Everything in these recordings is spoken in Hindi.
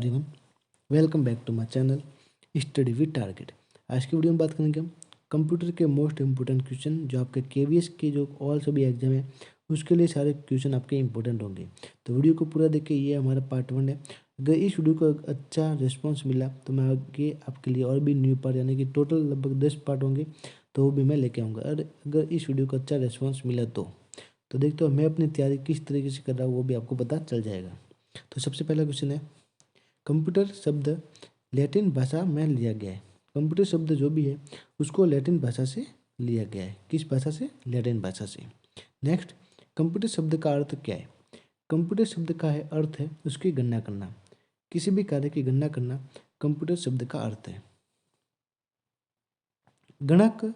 Everyone, welcome back to my channel study with target. आज की वीडियो में बात करेंगे हम कंप्यूटर के मोस्ट इंपोर्टेंट क्वेश्चन जो आपके केवीएस के जो ऑल सभी एग्जाम है उसके लिए सारे क्वेश्चन आपके इंपॉर्टेंट होंगे। तो वीडियो को पूरा देखिए, ये हमारा पार्ट 1 है। अगर इस वीडियो को अच्छा रिस्पॉन्स मिला तो मैं आगे आपके लिए और भी न्यू पार्ट यानी कि टोटल लगभग 10 पार्ट होंगे तो वो भी मैं लेके आऊँगा। और अगर इस वीडियो को अच्छा रिस्पॉन्स मिला तो देखते हो मैं अपनी तैयारी किस तरीके से कर रहा हूँ वो भी आपको पता चल जाएगा। तो सबसे पहला क्वेश्चन है, कंप्यूटर शब्द लैटिन भाषा में लिया गया है। कंप्यूटर शब्द जो भी है उसको लैटिन भाषा से लिया गया है। किस भाषा से? लैटिन भाषा से। नेक्स्ट, कंप्यूटर शब्द का अर्थ क्या है? कंप्यूटर शब्द का है अर्थ है उसकी गणना करना। किसी भी कार्य की गणना करना कंप्यूटर शब्द का अर्थ है। गणक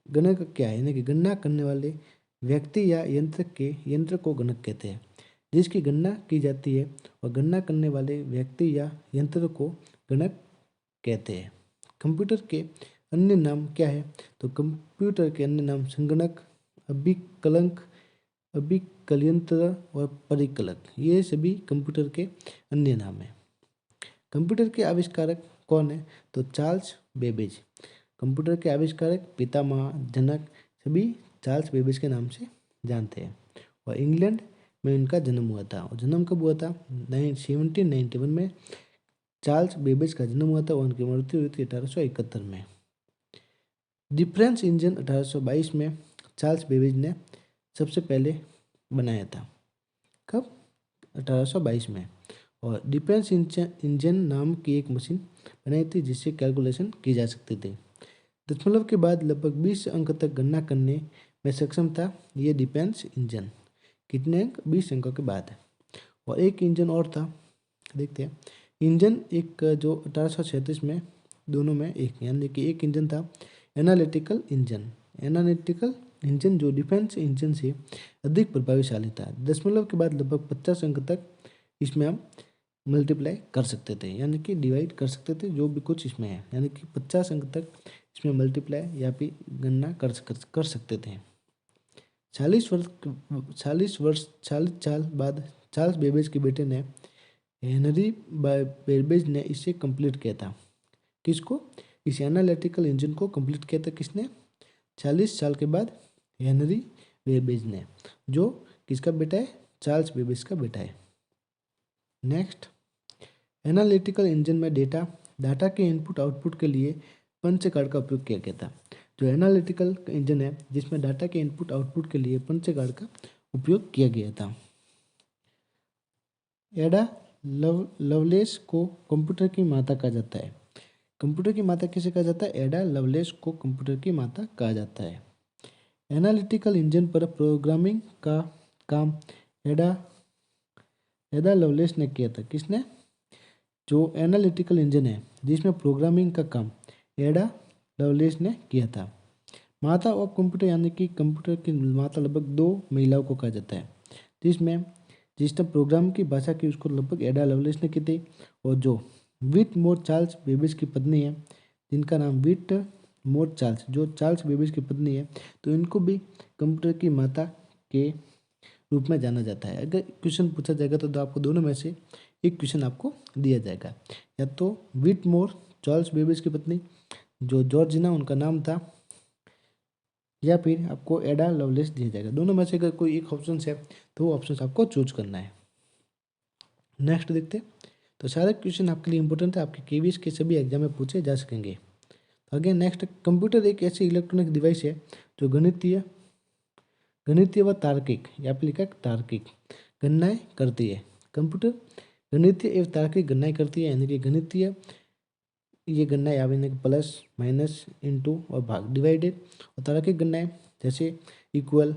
गणक क्या है? यानी कि गणना करने वाले व्यक्ति या यंत्र को गणक कहते हैं। जिसकी गणना की जाती है और गणना करने वाले व्यक्ति या यंत्र को गणक कहते हैं। कंप्यूटर के अन्य नाम क्या है? तो कंप्यूटर के अन्य नाम संगणक, अभिकलंक, अभिकलयंत्र और परिकलक, ये सभी कंप्यूटर के अन्य नाम हैं। कंप्यूटर के आविष्कारक कौन है? तो चार्ल्स बेबेज। कंप्यूटर के आविष्कारक, पितामह, जनक सभी चार्ल्स बेबेज के नाम से जानते हैं। और इंग्लैंड में उनका जन्म हुआ था। और जन्म कब हुआ था? 1791 में चार्ल्स बेबेज का जन्म हुआ था और उनकी मृत्यु हुई थी 1871 में। डिफरेंस इंजन 1822 में चार्ल्स बेबेज ने सबसे पहले बनाया था। कब? 1822 में। और डिफरेंस इंजन नाम की एक मशीन बनाई थी जिससे कैलकुलेशन की जा सकती थी। दशमलव के बाद लगभग 20 अंक तक गणना करने में सक्षम था ये डिफेंस इंजन। कितने अंक? 20 अंकों के बाद। और एक इंजन और था, देखते हैं। इंजन एक जो 1837 में दोनों में एक, यानी कि एक इंजन था एनालिटिकल इंजन। एनालिटिकल इंजन जो डिफेंस इंजन से अधिक प्रभावशाली था। दशमलव के बाद लगभग 50 अंक तक इसमें हम मल्टीप्लाई कर सकते थे, यानी कि डिवाइड कर सकते थे जो भी कुछ इसमें है, यानी कि 50 अंक तक इसमें मल्टीप्लाई या फिर गणना कर सकते थे। 40 साल बाद चार्ल्स बेबेज के बेटे ने हेनरी बेबेज ने इसे कंप्लीट किया था। किसको? इस एनालिटिकल इंजन को कंप्लीट किया था किसने? 40 साल के बाद हेनरी बेबेज ने, जो किसका बेटा है? चार्ल्स बेबेज का बेटा है। नेक्स्ट, एनालिटिकल इंजन में डाटा के इनपुट आउटपुट के लिए पंच कार्ड का उपयोग किया गया था। जो एनालिटिकल इंजन है जिसमें डाटा के इनपुट आउटपुट के लिए पंच कार्ड का उपयोग किया गया था। एडा लवलेस को कंप्यूटर की माता कहा जाता है। कंप्यूटर की माता किसे कहा जाता है? एडा लवलेस को कंप्यूटर की माता कहा जाता है। एनालिटिकल इंजन पर प्रोग्रामिंग का काम एडा लवलेस ने किया था। किसने? जो एनालिटिकल इंजन है जिसमें प्रोग्रामिंग का काम एडा लवलेस ने किया था। माता ऑफ कंप्यूटर यानी कि कंप्यूटर की माता लगभग 2 महिलाओं को कहा जाता है। जिसने प्रोग्राम की भाषा की उसको लगभग एडा लवलेस ने की थी। और जो विट मोर चार्ल्स बेबेज की पत्नी है, जिनका नाम विट मोर चार्ल्स, जो चार्ल्स बेबेज की पत्नी है, तो इनको भी कंप्यूटर की माता के रूप में जाना जाता है। अगर क्वेश्चन पूछा जाएगा तो आपको दोनों में से एक क्वेश्चन आपको दिया जाएगा, या तो विट मोर चार्ल्स बेबेज की पत्नी जो जॉर्जिना उनका नाम था, या फिर आपको एडा लवलेस दिया जाएगा। दोनों में से अगर कोई एक ऑप्शन है तो वो ऑप्शन आपको चूज करना है। नेक्स्ट देखते हैं। तो सारे क्वेश्चन आपके लिए इंपॉर्टेंट है, आपके केवीएस के सभी एग्जाम में पूछे जा सकेंगे। आगे नेक्स्ट, कंप्यूटर एक ऐसी इलेक्ट्रॉनिक डिवाइस है जो गणितीय व तार्किक या फिर लिखा तार्किक गणनाएं करती है। कंप्यूटर गणितीय एवं तार्किक गणनाएं करती है, यानी कि गणितीय ये गणनाएं यानी कि प्लस, माइनस, इनटू और भाग, डिवाइडेड। और तार्किक गणनाएं जैसे इक्वल,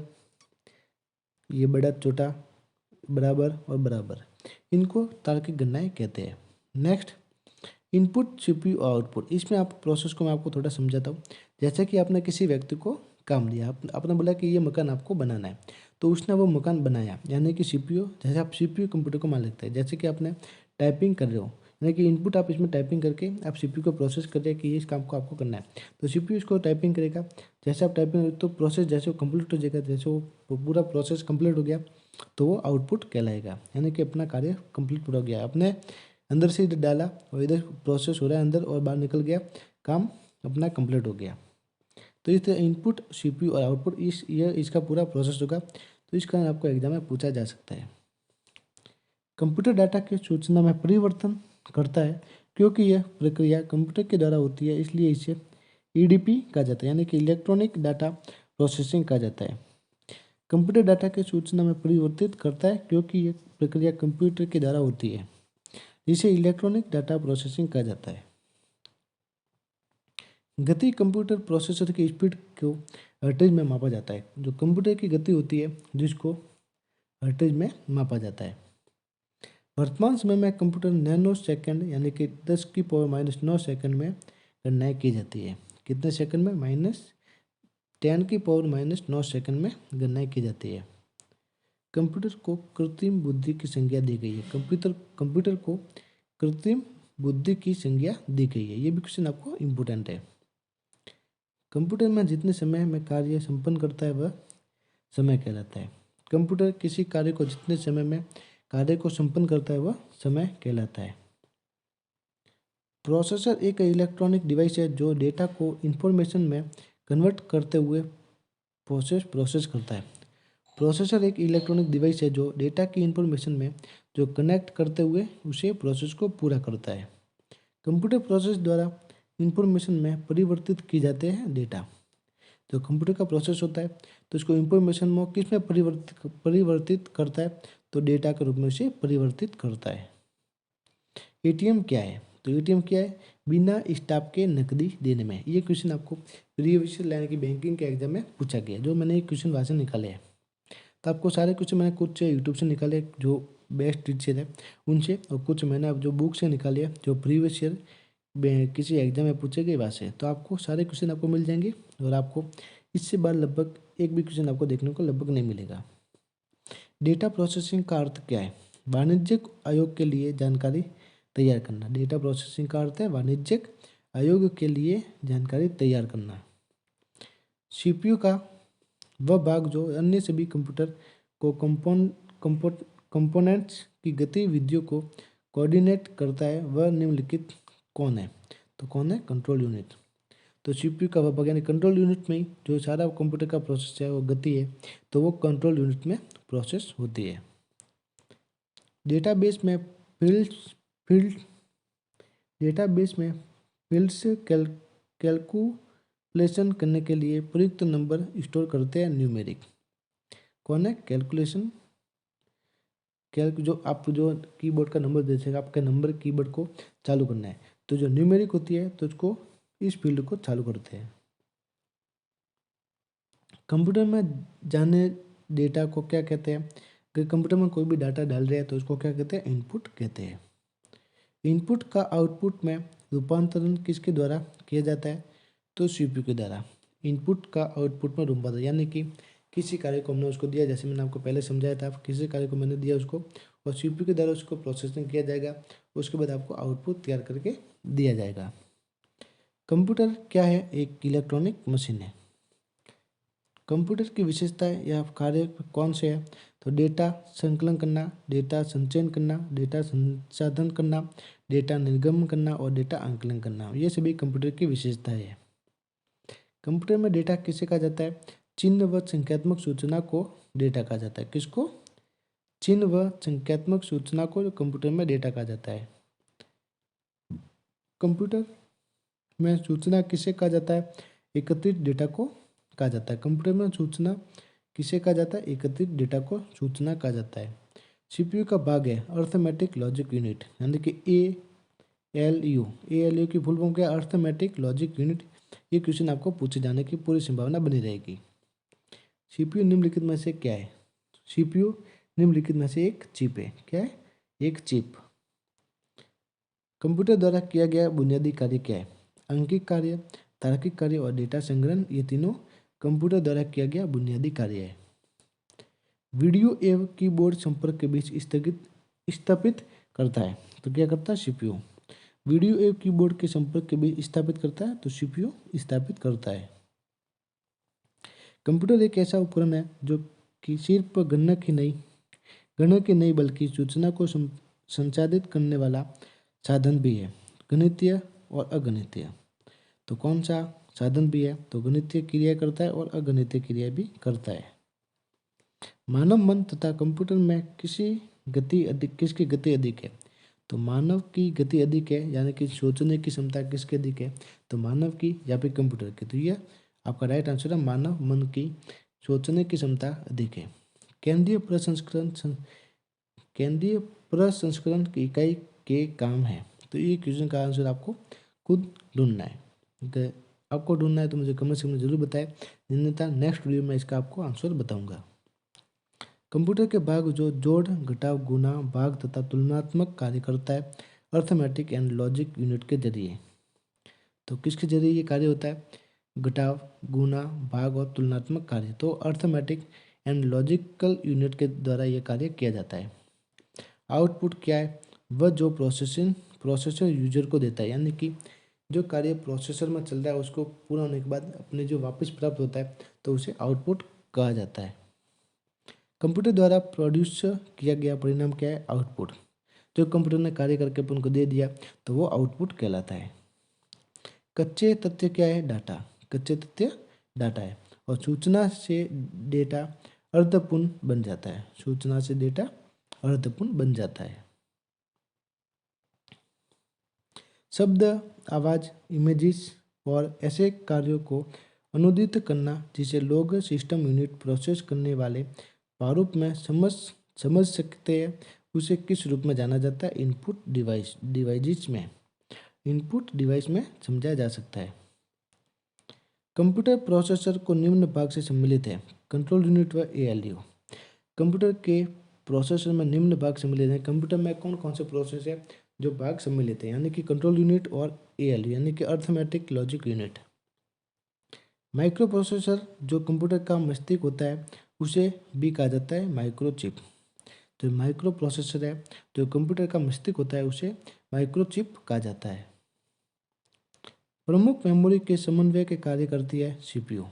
ये बड़ा छोटा, बराबर और बराबर, इनको तार्किक गणनाएं कहते हैं। Next, input CPU output. इसमें आप प्रोसेस को मैं आपको थोड़ा समझाता हूँ। जैसे कि आपने किसी व्यक्ति को काम दिया, आपने बोला कि ये मकान आपको बनाना है, तो उसने वो मकान बनाया, यानी कि सीपीयू, जैसे आप सीपीयू कंप्यूटर को मान लेते हैं। जैसे कि आपने टाइपिंग कर रहे हो, यानी कि इनपुट आप इसमें टाइपिंग करके आप सीपीयू को प्रोसेस कर रहे हैं कि इस काम को आपको करना है, तो सीपीयू इसको टाइपिंग करेगा। जैसे आप टाइपिंग तो प्रोसेस जैसे वो कंप्लीट हो जाएगा, जैसे वो पूरा प्रोसेस कंप्लीट हो गया तो वो आउटपुट कहलाएगा, यानी कि अपना कार्य कंप्लीट पूरा हो गया। अपने अंदर से इधर डाला और इधर प्रोसेस हो रहा है अंदर और बाहर निकल गया, काम अपना कंप्लीट हो गया। तो इस तरह इनपुट सीपीयू और आउटपुट ये इसका पूरा प्रोसेस होगा। तो इस कारण आपको एग्जाम में पूछा जा सकता है। कंप्यूटर डाटा की सूचना में परिवर्तन करता है क्योंकि यह प्रक्रिया कंप्यूटर के द्वारा होती है, इसलिए इसे ईडीपी कहा जाता है, यानी कि इलेक्ट्रॉनिक डाटा प्रोसेसिंग कहा जाता है। कंप्यूटर डाटा की सूचना में परिवर्तित करता है क्योंकि यह प्रक्रिया कंप्यूटर के द्वारा होती है, जिसे इलेक्ट्रॉनिक डाटा प्रोसेसिंग कहा जाता है। गति कंप्यूटर प्रोसेसर की स्पीड को हर्ट्ज में मापा जाता है। जो कंप्यूटर की गति होती है जिसको हर्ट्ज में मापा जाता है। वर्तमान समय में कंप्यूटर नैनो सेकंड यानी कि 10⁻⁻9 सेकंड में गणनाएँ की जाती है। कितने सेकंड में? -10⁻⁻9 सेकंड में गणनाएँ की जाती है। कंप्यूटर को कृत्रिम बुद्धि की संज्ञा दी गई है। कंप्यूटर को कृत्रिम बुद्धि की संज्ञा दी गई है। ये भी क्वेश्चन आपको इम्पोर्टेंट है। कंप्यूटर में जितने समय में कार्य संपन्न करता है वह समय कहलाता है। कंप्यूटर किसी कार्य को जितने समय में कार्य को संपन्न करता है वह समय कहलाता है। प्रोसेसर एक इलेक्ट्रॉनिक डिवाइस है जो डेटा को इंफॉर्मेशन में कन्वर्ट करते हुए प्रोसेस करता है। प्रोसेसर एक इलेक्ट्रॉनिक डिवाइस है जो डेटा की इंफॉर्मेशन में जो कनेक्ट करते हुए उसे प्रोसेस को पूरा करता है। कंप्यूटर प्रोसेस द्वारा इंफॉर्मेशन में परिवर्तित किए जाते हैं डेटा। जो कंप्यूटर का प्रोसेस होता है तो इसको इंफॉर्मेशन में किस में परिवर्तित करता है? तो डेटा के रूप में उसे परिवर्तित करता है। एटीएम क्या है? तो एटीएम क्या है? बिना स्टाफ के नकदी देने में। ये क्वेश्चन आपको प्रीवियस ईयर यानी कि बैंकिंग के एग्जाम में पूछा गया, जो मैंने एक क्वेश्चन वहाँ से निकाले हैं। तो आपको सारे क्वेश्चन मैंने कुछ यूट्यूब से निकाले जो बेस्ट टीचर है उनसे, और कुछ मैंने अब जो बुक से निकाले हैं जो प्रीवियस ईयर किसी एग्जाम में पूछे गए वहाँ से। तो आपको सारे क्वेश्चन आपको मिल जाएंगे और आपको इससे बाद लगभग एक भी क्वेश्चन आपको देखने को लगभग नहीं मिलेगा। डेटा प्रोसेसिंग का अर्थ क्या है? वाणिज्यिक आयोग के लिए जानकारी तैयार करना। डेटा प्रोसेसिंग का अर्थ है वाणिज्यिक आयोग के लिए जानकारी तैयार करना। सीपीयू का वह भाग जो अन्य सभी कंप्यूटर को कंपोनेंट्स की गतिविधियों को कोऑर्डिनेट करता है वह निम्नलिखित कौन है? तो कौन है? Control unit. तो सीपीयू का वह भाग यानी कंट्रोल यूनिट में ही जो सारा कंप्यूटर का प्रोसेस है वो गति है, तो वो कंट्रोल यूनिट में प्रोसेस होती है। डेटाबेस में फील्ड्स कैलकुलेशन करने के लिए प्रयुक्त नंबर स्टोर करते हैं न्यूमेरिक। कौन है? जो आप जो कीबोर्ड का नंबर दे सकेगा, आपके नंबर कीबोर्ड को चालू करना है तो जो न्यूमेरिक होती है तो उसको इस फील्ड को चालू करते हैं। कंप्यूटर में जाने डेटा को क्या कहते हैं? अगर कंप्यूटर में कोई भी डाटा डाल रहे हैं तो उसको क्या कहते हैं? इनपुट कहते हैं। इनपुट का आउटपुट में रूपांतरण किसके द्वारा किया जाता है? तो सीपीयू के द्वारा। इनपुट का आउटपुट में रूपांतरण यानी कि किसी कार्य को हमने उसको दिया, जैसे मैंने आपको पहले समझाया था, किसी कार्य को मैंने दिया उसको और सीपीयू के द्वारा उसको प्रोसेसिंग किया जाएगा, उसके बाद आपको आउटपुट तैयार करके दिया जाएगा। कंप्यूटर क्या है? एक इलेक्ट्रॉनिक मशीन है। कंप्यूटर की विशेषताएं या कार्य कौन से हैं? तो डेटा संकलन करना, डेटा संचयन करना, डेटा संसाधन करना, डेटा निर्गमन करना और डेटा आंकलन करना, ये सभी कंप्यूटर की विशेषताएं हैं। कंप्यूटर में डेटा किसे कहा जाता है? चिन्ह व संख्यात्मक सूचना को डेटा कहा जाता है। किसको? चिन्ह व संख्यात्मक सूचना को कंप्यूटर में डेटा कहा जाता है। कंप्यूटर में सूचना किसे कहा जाता है? एकत्रित डेटा को कहा जाता है। कंप्यूटर में सूचना किसे कहा जाता है? एकत्रित डेटा को सूचना कहा जाता है। सीपीयू का भाग है अर्थमेटिक लॉजिक यूनिट, यानी कि ALU की फुल फॉर्म क्या? Arithmetic logic unit. ये क्वेश्चन आपको पूछे जाने की पूरी संभावना बनी रहेगी। सीपीयू निम्नलिखित में से क्या है? सीपीयू निम्नलिखित में से एक चिप है। क्या है? एक चिप। कंप्यूटर द्वारा किया गया बुनियादी कार्य क्या है? अंकिक कार्य, तार्किक कार्य और डेटा संग्रहण, ये तीनों कंप्यूटर द्वारा किया गया बुनियादी कार्य है। वीडियो एवं कीबोर्ड संपर्क के बीच स्थापित करता है, तो क्या करता है? सीपीयू। वीडियो एवं कीबोर्ड के संपर्क के बीच स्थापित करता है, तो सीपीयू स्थापित करता है। कंप्यूटर एक ऐसा उपकरण है जो कि सिर्फ गणना की नहीं बल्कि सूचना को संसाधित करने वाला साधन भी है, गणितीय और अगणितीय। तो कौन सा साधन भी है? तो गणितीय क्रिया करता है और अगणितीय क्रिया भी करता है। मानव मन तथा कंप्यूटर में किसकी गति अधिक है? तो मानव की गति अधिक है, यानी कि सोचने की क्षमता किसकी अधिक है? तो मानव की या फिर कंप्यूटर की? तो यह आपका राइट आंसर है, मानव मन की सोचने की क्षमता अधिक है। केंद्रीय प्रसंस्करण की इकाई के काम है। तो ये क्वेश्चन का आंसर आपको खुद ढूंढना है। आपको ढूंढना है तो मुझे कमेंट सेक्शन में जरूर बताएं, अन्यथा नेक्स्ट वीडियो में इसका आपको आंसर बताऊंगा। कंप्यूटर के भाग जो जोड़, घटाव, गुणा, भाग तथा तुलनात्मक कार्य करता है, अर्थमेटिक एंड लॉजिक यूनिट के जरिए। तो किसके जरिए ये कार्य होता है? घटाव, गुणा, भाग और तुलनात्मक कार्य। तो अर्थमेटिक एंड लॉजिकल यूनिट के द्वारा यह कार्य किया जाता है। आउटपुट क्या है? वह जो प्रोसेसर यूजर को देता है, यानी कि जो कार्य प्रोसेसर में चल रहा है उसको पूरा होने के बाद अपने जो वापस प्राप्त होता है तो उसे आउटपुट कहा जाता है। कंप्यूटर द्वारा प्रोड्यूस किया गया परिणाम क्या है? आउटपुट। जो कंप्यूटर ने कार्य करके अपन को दे दिया तो वो आउटपुट कहलाता है। कच्चे तथ्य क्या है? डाटा। कच्चे तथ्य डाटा है। और सूचना से डेटा अर्थपूर्ण बन जाता है। सूचना से डेटा अर्थपूर्ण बन जाता है। शब्द, आवाज, इमेजेस और ऐसे कार्यों को अनुदित करना जिसे लोग सिस्टम यूनिट प्रोसेस करने वाले प्रारूप में समझ सकते हैं, उसे किस रूप में जाना जाता है? इनपुट डिवाइस में समझाया जा सकता है। कंप्यूटर प्रोसेसर को निम्न भाग से सम्मिलित है, कंट्रोल यूनिट व एएलयू। कंप्यूटर के प्रोसेसर में निम्न भाग सम्मिलित हैं। कंप्यूटर में कौन कौन से प्रोसेस है जो भाग सम्मिलित है? यानी कि कंट्रोल यूनिट और एएलयू, यानी कि arithmetic logic unit. Micro processor जो कंप्यूटर का मस्तिष्क होता है उसे भी कहा जाता है माइक्रोचिप। तो माइक्रो प्रोसेसर है जो कंप्यूटर का मस्तिष्क होता है उसे माइक्रोचिप कहा जाता है। प्रमुख मेमोरी के समन्वय के कार्य करती है सीपीयू।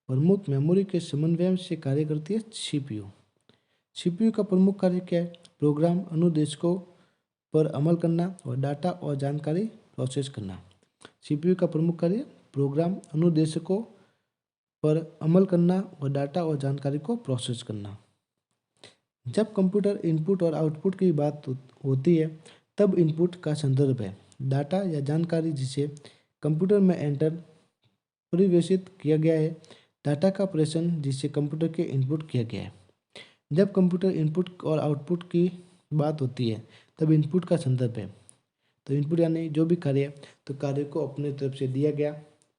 प्रमुख मेमोरी के समन्वय से कार्य करती है सीपीयू। सीपीयू का प्रमुख कार्य क्या है? प्रोग्राम अनुदेशकों पर अमल करना और डाटा और जानकारी प्रोसेस करना। सीपीयू का प्रमुख कार्य प्रोग्राम अनुदेशकों पर अमल करना और डाटा और जानकारी को प्रोसेस करना। जब कंप्यूटर इनपुट और आउटपुट की बात होती है तब इनपुट का संदर्भ है डाटा या जानकारी जिसे कंप्यूटर में एंटर परिवेशित किया गया है, डाटा का ऑपरेशन जिसे कंप्यूटर के इनपुट किया गया है। जब कंप्यूटर इनपुट और आउटपुट की बात होती है तब इनपुट का संदर्भ है। तो इनपुट यानी जो भी कार्य तो कार्य को अपने तरफ से दिया गया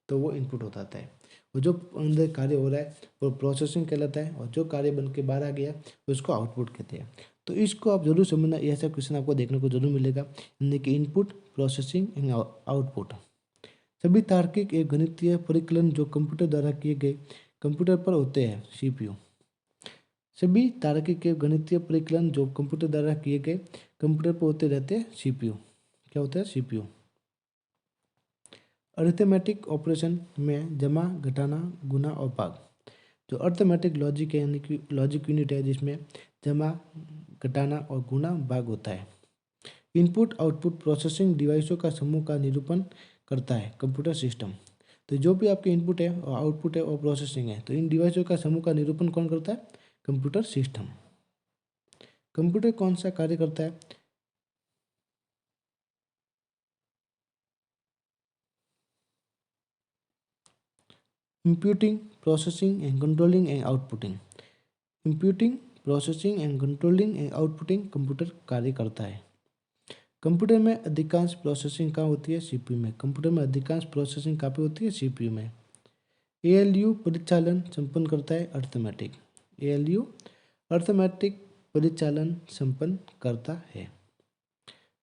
तो वो इनपुट हो जाता है, और जो अंदर कार्य हो रहा है वो प्रोसेसिंग कहलाता है, और जो कार्य बन के बाहर आ गया उसको आउटपुट कहते हैं। तो इसको आप जरूर समझना, ऐसा क्वेश्चन आपको देखने को जरूर मिलेगा, यानी कि इनपुट, प्रोसेसिंग एंड आउटपुट। सभी तार्किक एक गणितीय परिकलन जो कंप्यूटर द्वारा किए गए कंप्यूटर पर होते हैं सीपीयू। सभी तार्किक के गणितीय परिकलन जो कंप्यूटर द्वारा किए गए कंप्यूटर पर होते रहते हैं सीपीयू। क्या होता है? सीपीयू। अरिथमेटिक ऑपरेशन में जमा, घटाना, गुना और भाग। जो अरिथमेटिक लॉजिक है यानी कि लॉजिक यूनिट है जिसमें जमा, घटाना और गुना, भाग होता है। इनपुट आउटपुट प्रोसेसिंग डिवाइसों का समूह का निरूपण करता है कंप्यूटर सिस्टम। तो जो भी आपके इनपुट है और आउटपुट है और प्रोसेसिंग है, तो इन डिवाइसों का समूह का निरूपण कौन करता है? Computer system. कंप्यूटर कौन सा कार्य करता है? Inputting, processing and controlling and outputting. Inputting, processing and controlling and outputting computer कार्य करता है। कंप्यूटर में अधिकांश प्रोसेसिंग कहाँ होती है? सीपीयू में। कंप्यूटर में अधिकांश प्रोसेसिंग कहाँ पे होती है? सीपीयू में। एएलयू परिचालन संपन्न करता है अर्थमेटिक। एएलयू अर्थमेटिक परिचालन संपन्न करता है।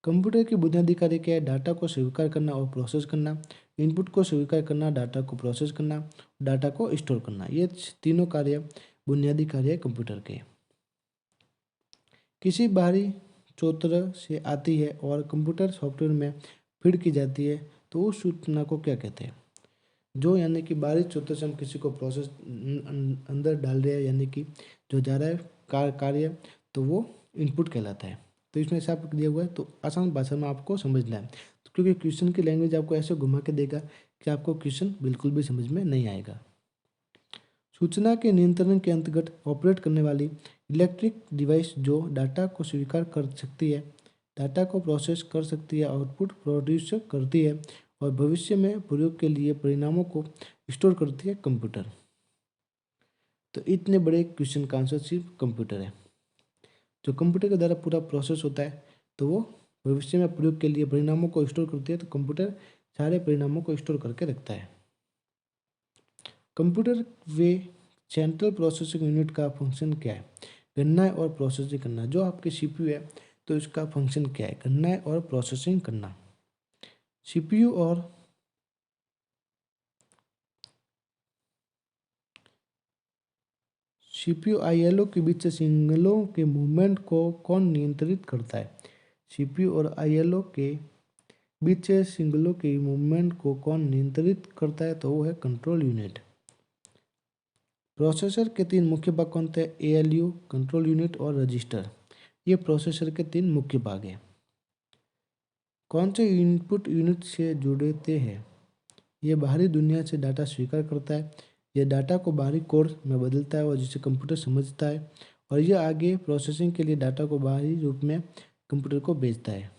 कंप्यूटर की बुनियादी कार्य क्या है? डाटा को स्वीकार करना और प्रोसेस करना, इनपुट को स्वीकार करना, डाटा को प्रोसेस करना, डाटा को स्टोर करना। ये तीनों कार्य बुनियादी कार्य है कंप्यूटर के। किसी बाहरी स्रोत से आती है और कंप्यूटर सॉफ्टवेयर में फीड की जाती है तो उस सूचना को क्या कहते हैं? जो यानी कि बाहरी स्रोत से हम किसी को प्रोसेस अंदर डाल रहे हैं, यानी कि जो जा रहा है कार्य, तो वो इनपुट कहलाता है। तो इसमें ऐसा आपको दिया हुआ है, तो आसान भाषा में आपको समझना है, तो क्योंकि क्वेश्चन की लैंग्वेज आपको ऐसे घुमा के देगा कि आपको क्वेश्चन बिल्कुल भी समझ में नहीं आएगा। सूचना के नियंत्रण के अंतर्गत ऑपरेट करने वाली इलेक्ट्रिक डिवाइस जो डाटा को स्वीकार कर सकती है, डाटा को प्रोसेस कर सकती है, आउटपुट प्रोड्यूस करती है और भविष्य में प्रयोग के लिए परिणामों को स्टोर करती है, कंप्यूटर। तो इतने बड़े क्वेश्चन का आंसर सिर्फ कंप्यूटर है। जो कंप्यूटर के द्वारा पूरा प्रोसेस होता है, तो वो भविष्य में प्रयोग के लिए परिणामों को स्टोर करती है, तो कंप्यूटर सारे परिणामों को स्टोर करके रखता है। कंप्यूटर वे सेंट्रल प्रोसेसिंग यूनिट का फंक्शन क्या है? गणना और प्रोसेसिंग करना। जो आपके सीपीयू है, तो इसका फंक्शन क्या है? गणना और प्रोसेसिंग करना। सीपीयू और सीपीयू आईएलओ के बीच से सिग्नलों के मूवमेंट को कौन नियंत्रित करता है? सीपीयू और आईएलओ के बीच से सिग्नलों के मूवमेंट को कौन नियंत्रित करता है? तो वो है कंट्रोल यूनिट। प्रोसेसर के तीन मुख्य भाग कौन थे? एएलयू, कंट्रोल यूनिट और रजिस्टर। ये प्रोसेसर के तीन मुख्य भाग हैं। कौन से इनपुट यूनिट से जुड़ते हैं? ये बाहरी दुनिया से डाटा स्वीकार करता है, यह डाटा को बाहरी कोड में बदलता है और जिसे कंप्यूटर समझता है, और यह आगे प्रोसेसिंग के लिए डाटा को बाहरी रूप में कंप्यूटर को भेजता है।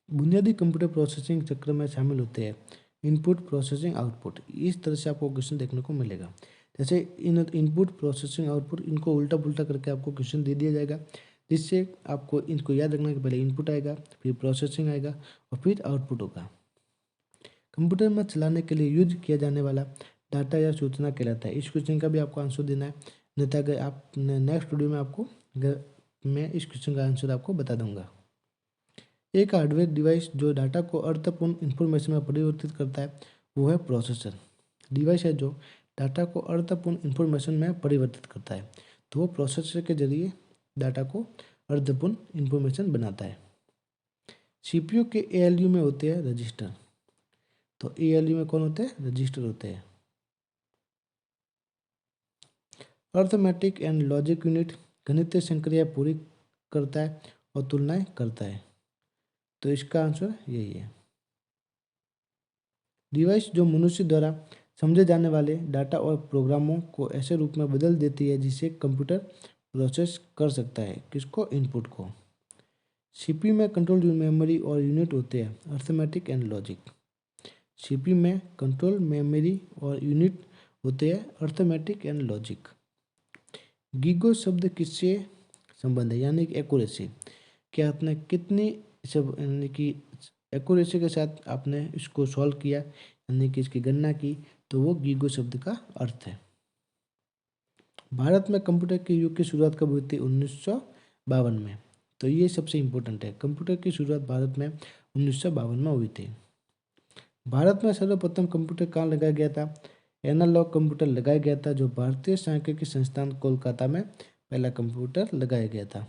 बुनियादी कंप्यूटर प्रोसेसिंग चक्र में शामिल होते हैं इनपुट, प्रोसेसिंग, आउटपुट। इस तरह से आपको क्वेश्चन देखने को मिलेगा। जैसे इन इनपुट, प्रोसेसिंग, आउटपुट, इनको उल्टा पुल्टा करके आपको क्वेश्चन दे दिया जाएगा, जिससे आपको इनको याद रखना कि पहले इनपुट आएगा, फिर प्रोसेसिंग आएगा और फिर आउटपुट होगा। कंप्यूटर में चलाने के लिए यूज किया जाने वाला डाटा या सूचना कहलाता है। इस क्वेश्चन का भी आपको आंसर देना है, नहीं तो अगर आप नेक्स्ट वीडियो में आपको मैं इस क्वेश्चन का आंसर आपको बता दूंगा। एक हार्डवेयर डिवाइस जो डाटा को अर्थपूर्ण इंफॉर्मेशन में परिवर्तित करता है, वो है प्रोसेसर। डिवाइस है जो डाटा को अर्थपूर्ण इंफॉर्मेशन में परिवर्तित करता है, तो वो प्रोसेसर के जरिए डाटा को अर्थपूर्ण इंफॉर्मेशन बनाता है। सीपीयू के एएलयू में होते हैं रजिस्टर। तो एएलयू में कौन होते हैं? रजिस्टर होते हैं। अर्थमेटिक एंड लॉजिक यूनिट गणितीय संक्रिया पूरी करता है और तुलनाएं करता है, तो इसका आंसर यही है। डिवाइस जो मनुष्य द्वारा समझे जाने वाले डाटा और प्रोग्रामों को ऐसे रूप में बदल देती है जिसे कंप्यूटर प्रोसेस कर सकता है। किसको? इनपुट को। सीपीयू में कंट्रोल मेमोरी और यूनिट होते हैं अर्थमेटिक एंड लॉजिक। सीपीयू में कंट्रोल मेमोरी और यूनिट होते हैं अर्थमेटिक एंड लॉजिक। गीगो शब्द किससे संबंध है? यानी कि एक्यूरेसी। क्या आपने कितनी सब यानी कि एक्यूरेसी के साथ आपने इसको सॉल्व किया, यानी कि इसकी गणना की, तो वो गीगो शब्द का अर्थ है। भारत में कंप्यूटर के युग की शुरुआत कब हुई थी? 1952 में। तो ये सबसे इम्पोर्टेंट है, कंप्यूटर की शुरुआत भारत में 1952 में हुई थी। भारत में सर्वप्रथम कंप्यूटर कहाँ लगाया गया था? एनालॉग कंप्यूटर लगाया गया था, जो भारतीय सांख्यिकी संस्थान कोलकाता में पहला कंप्यूटर लगाया गया था।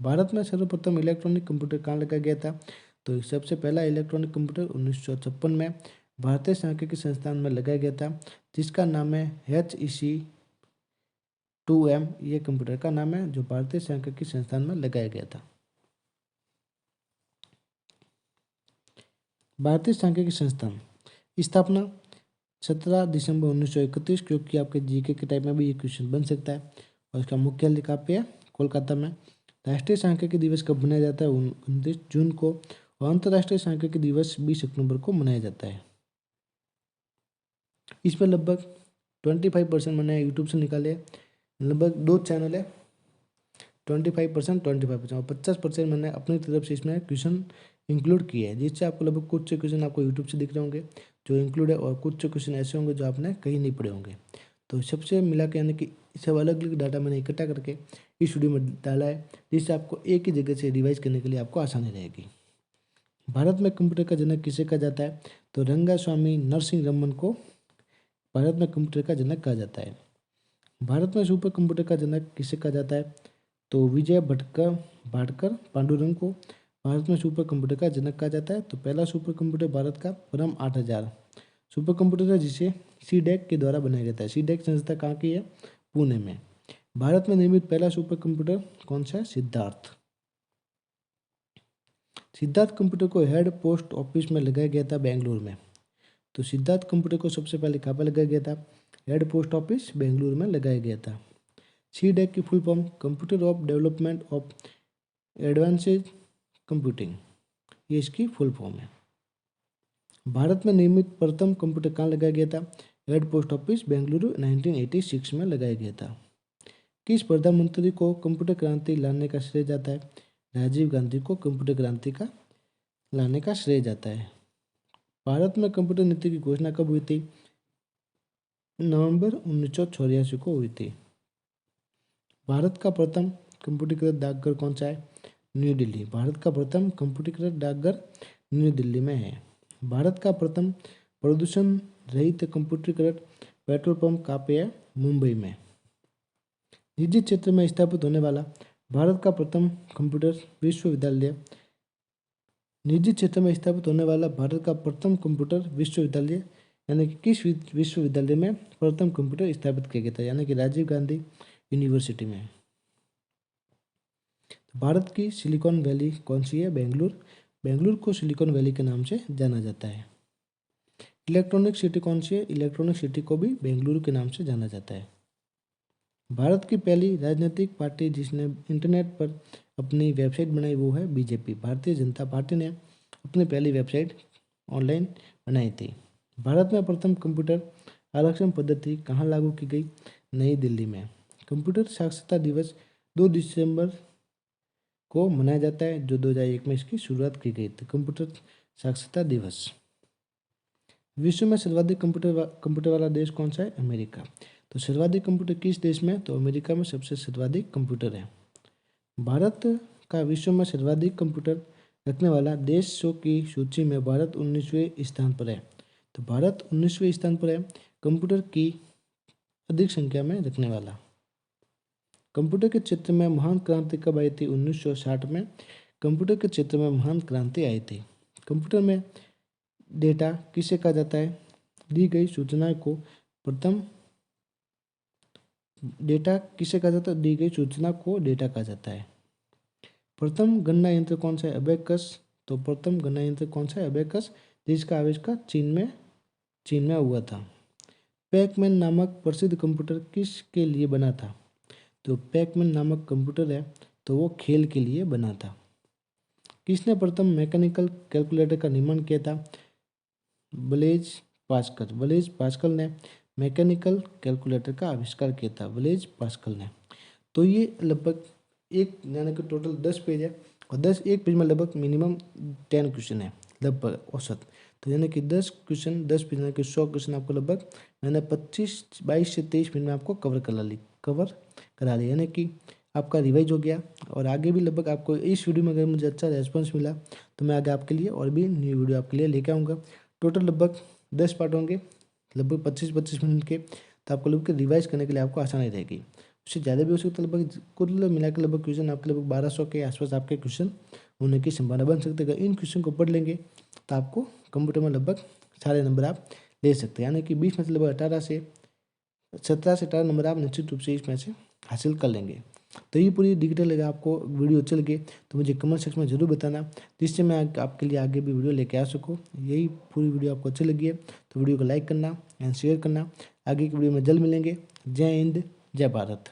भारत में सर्वप्रथम इलेक्ट्रॉनिक कंप्यूटर कहाँ लगाया गया था? तो सबसे पहला इलेक्ट्रॉनिक कंप्यूटर 1956 में भारतीय सांख्यिकी संस्थान में लगाया गया था, जिसका नाम है HEC-2M। ये कंप्यूटर का नाम है जो भारतीय सांख्यिकी संस्थान में लगाया गया था। भारतीय सांख्यिकी संस्थान स्थापना 17 दिसंबर 1931, क्योंकि आपके जीके के टाइप में भी ये क्वेश्चन बन सकता है। और इसका मुख्यालय कहाँ पे है? कोलकाता में। राष्ट्रीय सांख्यिकी दिवस कब मनाया जाता है? 29 जून को। और अंतर्राष्ट्रीय सांख्यिकी दिवस 20 अक्टूबर को मनाया जाता है। इसमें लगभग 25% मैंने यूट्यूब से निकाले, लगभग 2 चैनल है, 25% और 50% मैंने अपनी तरफ से इसमें क्वेश्चन इंक्लूड किए हैं, जिससे आपको लगभग कुछ क्वेश्चन आपको यूट्यूब से दिख रहे होंगे जो इंक्लूड है, और कुछ क्वेश्चन ऐसे होंगे जो आपने कहीं नहीं पढ़े होंगे। तो सबसे मिला के यानी कि सब अलग अलग डाटा मैंने इकट्ठा करके इस वीडियो में डाला है, जिससे आपको एक ही जगह से रिवाइज करने के लिए आपको आसानी रहेगी। भारत में कंप्यूटर का जनक किसे कहा जाता है? तो रंगास्वामी नरसिंह रमन को भारत में कंप्यूटर का जनक कहा जाता है। भारत में सुपर कंप्यूटर का जनक किसे कहा जाता है? तो विजय भाटकर पांडुरंग को भारत में सुपर कंप्यूटर का जनक कहा जाता है। तो पहला सुपर कंप्यूटर भारत का परम 8000 सुपर कंप्यूटर है, जिसे सीडेक के द्वारा बनाया जाता है। सीडेक संस्था कहाँ की है? पुणे में। भारत में निर्मित पहला सुपर कंप्यूटर कौन सा है? सिद्धार्थ। सिद्धार्थ कंप्यूटर को हेड पोस्ट ऑफिस में लगाया गया था बेंगलुरु में। तो सिद्धार्थ कंप्यूटर को सबसे पहले कहाँ पर लगाया गया था? हेड पोस्ट ऑफिस बेंगलुरु में लगाया गया था। CDEC की full form computer of development of advances computing, ये इसकी फुल फॉर्म है। भारत में निर्मित प्रथम कंप्यूटर कहाँ लगाया गया था? हेड पोस्ट ऑफिस बेंगलुरु 1986 में लगाया गया था। किस प्रधानमंत्री को कंप्यूटर क्रांति लाने का श्रेय जाता है? राजीव गांधी को कंप्यूटर क्रांति का लाने का श्रेय जाता है। भारत में कंप्यूटर नीति की घोषणा कब हुई थी? नवंबर 1984 को हुई थी। भारत का प्रथम कंप्यूटरीकृत डाकघर कौन सा है? न्यू दिल्ली। भारत का प्रथम कंप्यूटरीकृत डाकघर न्यू दिल्ली में है। भारत का प्रथम प्रदूषण रहित कंप्यूटरीकृत पेट्रोल पंप कहाँ पे है? मुंबई में। निजी क्षेत्र में स्थापित होने वाला भारत का प्रथम कंप्यूटर विश्वविद्यालय। निजी क्षेत्र में स्थापित होने वाला भारत का प्रथम कंप्यूटर विश्वविद्यालय यानी कि किस विश्वविद्यालय में प्रथम कंप्यूटर स्थापित किया गया था? यानी कि राजीव गांधी यूनिवर्सिटी में। भारत की सिलिकॉन वैली कौन सी है? बेंगलुरु। बेंगलुरु को सिलिकॉन वैली के नाम से जाना जाता है। इलेक्ट्रॉनिक सिटी कौन सी है? इलेक्ट्रॉनिक सिटी को भी बेंगलुरु के नाम से जाना जाता है। भारत की पहली राजनीतिक पार्टी जिसने इंटरनेट पर अपनी वेबसाइट बनाई वो है बीजेपी। भारतीय जनता पार्टी ने अपनी पहली वेबसाइट ऑनलाइन बनाई थी। भारत में प्रथम कंप्यूटर आरक्षण पद्धति कहाँ लागू की गई? नई दिल्ली में। कंप्यूटर साक्षरता दिवस 2 दिसंबर को मनाया जाता है, जो 2001 में इसकी शुरुआत की गई थी। कंप्यूटर साक्षरता दिवस। विश्व में सर्वाधिक कंप्यूटर वाला देश कौन सा है? अमेरिका। तो सर्वाधिक कंप्यूटर किस देश में? तो अमेरिका में सबसे सर्वाधिक कंप्यूटर है। भारत का विश्व में सर्वाधिक कंप्यूटर रखने वाला देशों की सूची में भारत 19वें स्थान पर है। तो भारत 19वें स्थान पर है कंप्यूटर की अधिक संख्या में रखने वाला। कंप्यूटर के क्षेत्र में महान क्रांति कब आई थी? 1960 में कंप्यूटर के क्षेत्र में महान क्रांति आई थी। कंप्यूटर में डेटा किसे कहा जाता है? दी गई सूचनाओं को प्रथम डेटा किसे कहा जाता है? दी गई सूचना को डेटा कहा जाता है। प्रथम गणना यंत्र कौन सा है? अबेकस। तो प्रथम गणना यंत्र कौन सा है? अबेकस, जिसका आविष्कार चीन में हुआ था। पैकमैन नामक प्रसिद्ध कंप्यूटर किसके लिए बना था? तो पैकमैन नामक कंप्यूटर है तो वो खेल के लिए बना था। किसने प्रथम मैकेनिकल कैलकुलेटर का निर्माण किया था? Blaise Pascal. ब्लेज पास्कल ने मैकेनिकल कैलकुलेटर का आविष्कार किया था, ब्लेज पास्कल ने। तो ये लगभग एक यानी कि टोटल 10 पेज है और एक पेज में लगभग मिनिमम 10 क्वेश्चन है लगभग औसत। तो यानी कि 10 क्वेश्चन 10 पेज यानी कि 100 क्वेश्चन आपको लगभग मैंने 22 से 23 मिनट में आपको कवर करा लिया यानी कि आपका रिवाइज हो गया। और आगे भी लगभग आपको इस वीडियो में अगर मुझे अच्छा रेस्पॉन्स मिला तो मैं आगे आपके लिए और भी न्यू वीडियो आपके लिए लेके आऊँगा। टोटल लगभग 10 पार्ट होंगे, लगभग 25-25 मिनट के। तो आपको लगभग रिवाइज करने के लिए आपको आसानी रहेगी। उससे ज़्यादा भी हो सकता है, लगभग कुल मिलाकर लगभग क्वेश्चन आपके लगभग 1200 के आसपास आपके क्वेश्चन होने की संभावना बन सकती है। अगर इन क्वेश्चन को पढ़ लेंगे तो आपको कंप्यूटर में लगभग सारे नंबर आप ले सकते हैं, यानी कि 20 में से लगभग 17 से 18 नंबर आप निश्चित रूप से इसमें से हासिल कर लेंगे। तो ये पूरी डिटेल अगर आपको वीडियो अच्छी लगे तो मुझे कमेंट सेक्शन में जरूर बताना, जिससे मैं आपके लिए आगे भी वीडियो लेके आ सकूँ। यही पूरी वीडियो आपको अच्छी लगी है तो वीडियो को लाइक करना एंड शेयर करना। आगे की वीडियो में जल्द मिलेंगे। जय हिंद, जय भारत।